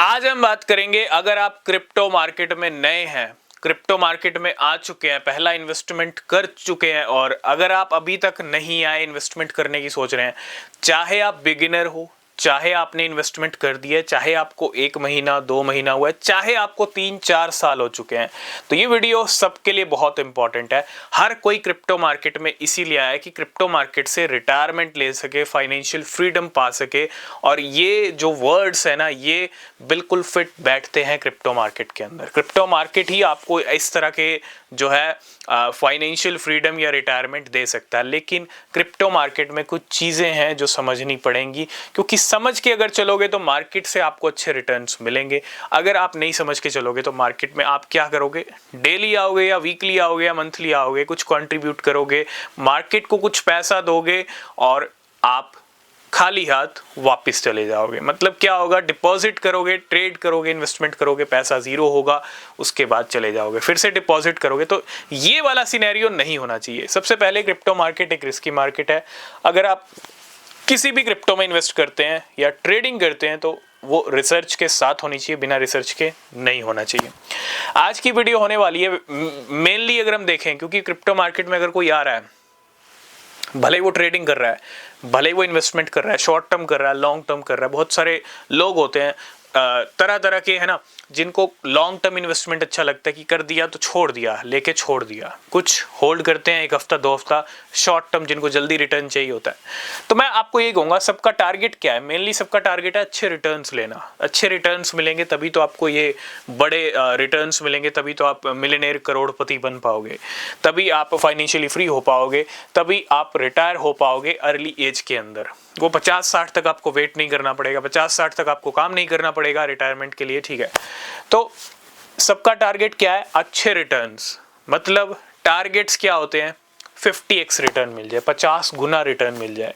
आज हम बात करेंगे, अगर आप क्रिप्टो मार्केट में नए हैं, क्रिप्टो मार्केट में आ चुके हैं, पहला इन्वेस्टमेंट कर चुके हैं, और अगर आप अभी तक नहीं आए इन्वेस्टमेंट करने की सोच रहे हैं, चाहे आप बिगिनर हो, चाहे आपने इन्वेस्टमेंट कर दिया है, चाहे आपको 1 महीना 2 महीना हुआ है, चाहे आपको 3-4 साल हो चुके हैं, तो ये वीडियो सबके लिए बहुत इंपॉर्टेंट है। हर कोई क्रिप्टो मार्केट में इसीलिए आया है कि क्रिप्टो मार्केट से रिटायरमेंट ले सके, फाइनेंशियल फ्रीडम पा सके। और ये जो वर्ड्स है ना, ये बिल्कुल फिट बैठते हैं क्रिप्टो मार्केट के अंदर। क्रिप्टो मार्केट ही आपको इस तरह के जो है फाइनेंशियल फ्रीडम या रिटायरमेंट दे सकता है। लेकिन क्रिप्टो मार्केट में कुछ चीज़ें हैं जो समझनी पड़ेंगी, क्योंकि समझ के अगर चलोगे तो मार्केट से आपको अच्छे रिटर्न्स मिलेंगे। अगर आप नहीं समझ के चलोगे तो मार्केट में आप क्या करोगे, डेली आओगे या वीकली आओगे या मंथली आओगे, कुछ कंट्रीब्यूट करोगे, मार्केट को कुछ पैसा दोगे और आप खाली हाथ वापस चले जाओगे। मतलब क्या होगा, डिपॉजिट करोगे, ट्रेड करोगे, इन्वेस्टमेंट करोगे, पैसा जीरो होगा, उसके बाद चले जाओगे, फिर से डिपॉजिट करोगे। तो ये वाला सिनेरियो नहीं होना चाहिए। सबसे पहले क्रिप्टो मार्केट एक रिस्की मार्केट है। अगर आप किसी भी क्रिप्टो में इन्वेस्ट करते हैं या ट्रेडिंग करते हैं तो वो रिसर्च के साथ होनी चाहिए, बिना रिसर्च के नहीं होना चाहिए। आज की वीडियो होने वाली है मेनली, अगर हम देखें, क्योंकि क्रिप्टो मार्केट में अगर कोई आ रहा है, भले वो ट्रेडिंग कर रहा है, भले वो इन्वेस्टमेंट कर रहा है, शॉर्ट टर्म कर रहा है, लॉन्ग टर्म कर रहा है, बहुत सारे लोग होते हैं तरह तरह के, है ना, जिनको लॉन्ग टर्म इन्वेस्टमेंट अच्छा लगता है कि कर दिया तो छोड़ दिया, लेके छोड़ दिया। कुछ होल्ड करते हैं 1 हफ्ता 2 हफ्ता, शॉर्ट टर्म जिनको जल्दी रिटर्न चाहिए होता है। तो मैं आपको ये कहूँगा, सबका टारगेट क्या है? मेनली सबका टारगेट है अच्छे रिटर्न्स लेना। अच्छे रिटर्न्स मिलेंगे तभी तो आपको ये बड़े रिटर्न्स मिलेंगे, तभी तो आप मिलियनेयर करोड़पति बन पाओगे, तभी आप फाइनेंशियली फ्री हो पाओगे, तभी आप रिटायर हो पाओगे अर्ली एज के अंदर। वो 50-60 तक आपको वेट नहीं करना पड़ेगा, 50-60 तक आपको काम नहीं करना पड़ेगा रिटायरमेंट के लिए, ठीक है। तो सबका टारगेट क्या है? अच्छे रिटर्न्स। मतलब टारगेट्स क्या होते हैं? 50x रिटर्न मिल जाए, 50 गुना रिटर्न मिल जाए।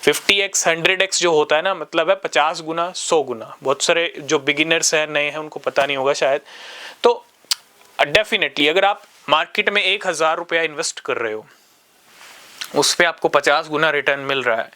50x 100x जो होता है ना, मतलब है 50 गुना 100 गुना। बहुत सारे जो बिगिनर्स हैं, नए हैं, उनको पता नहीं होगा शायद। तो डेफिनेटली अगर आप मार्केट में 1000 रुपया इन्वेस्ट कर रहे हो, उस पर आपको 50 गुना रिटर्न मिल रहा है,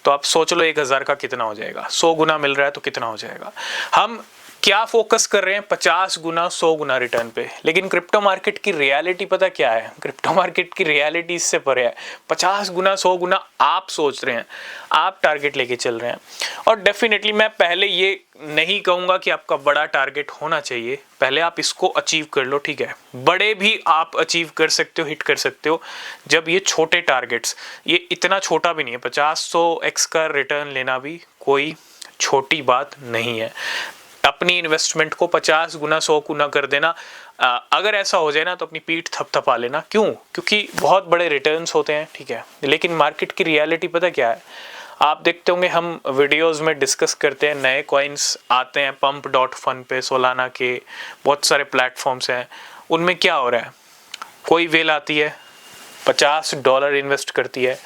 तो आप सोच लो 1000 का कितना हो जाएगा। 100 गुना मिल रहा है तो कितना हो जाएगा। हम क्या फोकस कर रहे हैं? 50 गुना 100 गुना रिटर्न पे। लेकिन क्रिप्टो मार्केट की रियलिटी पता क्या है? क्रिप्टो मार्केट की रियलिटी इससे परे है। 50 गुना 100 गुना आप सोच रहे हैं, आप टारगेट लेके चल रहे हैं। और डेफिनेटली मैं पहले ये नहीं कहूँगा कि आपका बड़ा टारगेट होना चाहिए, पहले आप इसको अचीव कर लो, ठीक है। बड़े भी आप अचीव कर सकते हो, हिट कर सकते हो, जब ये छोटे टारगेट्स, ये इतना छोटा भी नहीं है। 50-100x का रिटर्न लेना भी कोई छोटी बात नहीं है। अपनी इन्वेस्टमेंट को 50 गुना 100 गुना कर देना, अगर ऐसा हो जाए ना तो अपनी पीठ थपथपा लेना। क्यों? क्योंकि बहुत बड़े रिटर्न्स होते हैं, ठीक है। लेकिन मार्केट की रियलिटी पता क्या है? आप देखते होंगे, हम वीडियोस में डिस्कस करते हैं, नए कॉइन्स आते हैं pump.fun पे, सोलाना के बहुत सारे प्लेटफॉर्म्स हैं। उनमें क्या हो रहा है? कोई वेल आती है, $50 इन्वेस्ट करती है,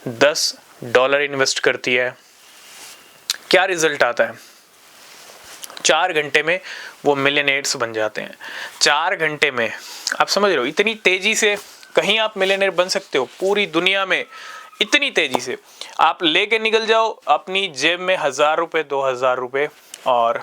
$10 इन्वेस्ट करती है, क्या रिजल्ट आता है? 4 घंटे में वो मिलियनेयर्स बन जाते हैं। 4 घंटे में, आप समझ रहे हो, इतनी तेजी से कहीं आप मिलियनेयर बन सकते हो पूरी दुनिया में। इतनी तेजी से आप लेके निकल जाओ अपनी जेब में 1000 रुपये 2000 रुपये, और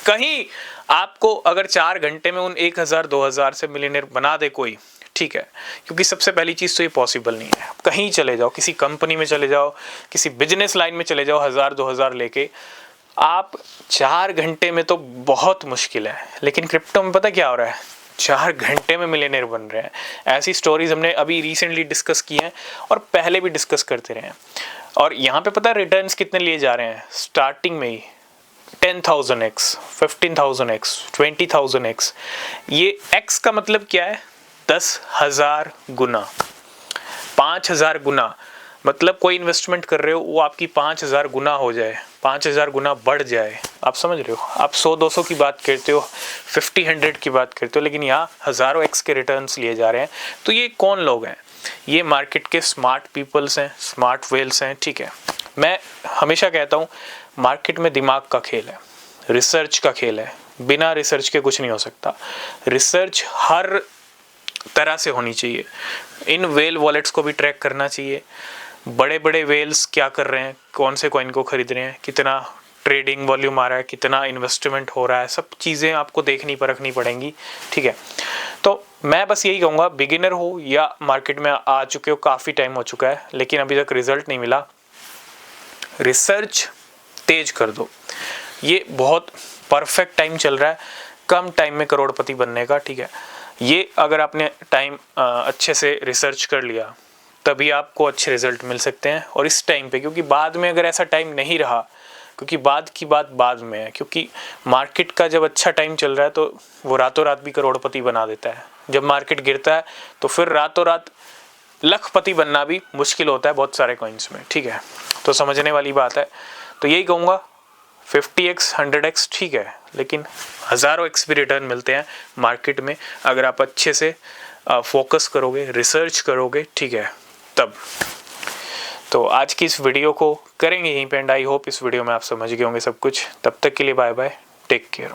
कहीं आपको अगर 4 घंटे में उन 1000-2000 से मिलियनेयर बना दे कोई, ठीक है। क्योंकि सबसे पहली चीज़ तो ये पॉसिबल नहीं है। आप कहीं चले जाओ, किसी कंपनी में चले जाओ, किसी बिजनेस लाइन में चले जाओ, 1000-2000 लेके आप 4 घंटे में, तो बहुत मुश्किल है। लेकिन क्रिप्टो में पता क्या हो रहा है? 4 घंटे में मिलियनेयर बन रहे हैं। ऐसी स्टोरीज हमने अभी रिसेंटली डिस्कस की हैं और पहले भी डिस्कस करते रहे हैं। और यहाँ पे पता है रिटर्न्स कितने लिए जा रहे हैं? स्टार्टिंग में ही 10,000x, 15,000x, 20,000x। ये x का मतलब क्या है? 10,000 गुना, 5,000 गुना। मतलब कोई इन्वेस्टमेंट कर रहे हो, वो आपकी 5,000 गुना हो जाए, 5,000 गुना बढ़ जाए। आप समझ रहे हो? आप 100-200 की बात करते हो, 50-100 की बात करते हो, लेकिन यहाँ हज़ारों x के रिटर्न्स लिए जा रहे हैं। तो ये कौन लोग हैं? ये मार्केट के स्मार्ट पीपल्स हैं, स्मार्ट वेल्स हैं, ठीक है। मैं हमेशा कहता हूँ, मार्केट में दिमाग का खेल है, रिसर्च का खेल है। बिना रिसर्च के कुछ नहीं हो सकता। रिसर्च हर तरह से होनी चाहिए। इन वेल वॉलेट्स को भी ट्रैक करना चाहिए। बड़े बड़े वेल्स क्या कर रहे हैं, कौन से कॉइन को खरीद रहे हैं, कितना ट्रेडिंग वॉल्यूम आ रहा है, कितना इन्वेस्टमेंट हो रहा है, सब चीज़ें आपको देखनी परखनी पड़ेंगी, ठीक है। तो मैं बस यही कहूँगा, बिगिनर हो या मार्केट में आ चुके हो, काफ़ी टाइम हो चुका है लेकिन अभी तक रिजल्ट नहीं मिला, रिसर्च तेज कर दो। ये बहुत परफेक्ट टाइम चल रहा है कम टाइम में करोड़पति बनने का, ठीक है। ये अगर आपने टाइम अच्छे से रिसर्च कर लिया तभी आपको अच्छे रिजल्ट मिल सकते हैं। और इस टाइम पे, क्योंकि बाद में अगर ऐसा टाइम नहीं रहा, क्योंकि बाद की बात बाद में है, क्योंकि मार्केट का जब अच्छा टाइम चल रहा है तो वो रातों रात भी करोड़पति बना देता है। जब मार्केट गिरता है तो फिर रातों रात लखपति बनना भी मुश्किल होता है बहुत सारे कॉइन्स में, ठीक है। तो समझने वाली बात है। तो यही कहूँगा 50x 100x ठीक है, लेकिन हज़ारों एक्स भी रिटर्न मिलते हैं मार्केट में अगर आप अच्छे से फोकस करोगे, रिसर्च करोगे, ठीक है, तब। तो आज की इस वीडियो को करेंगे यहीं पे एंड। आई होप इस वीडियो में आप समझ गए होंगे सब कुछ। तब तक के लिए बाय बाय, टेक केयर।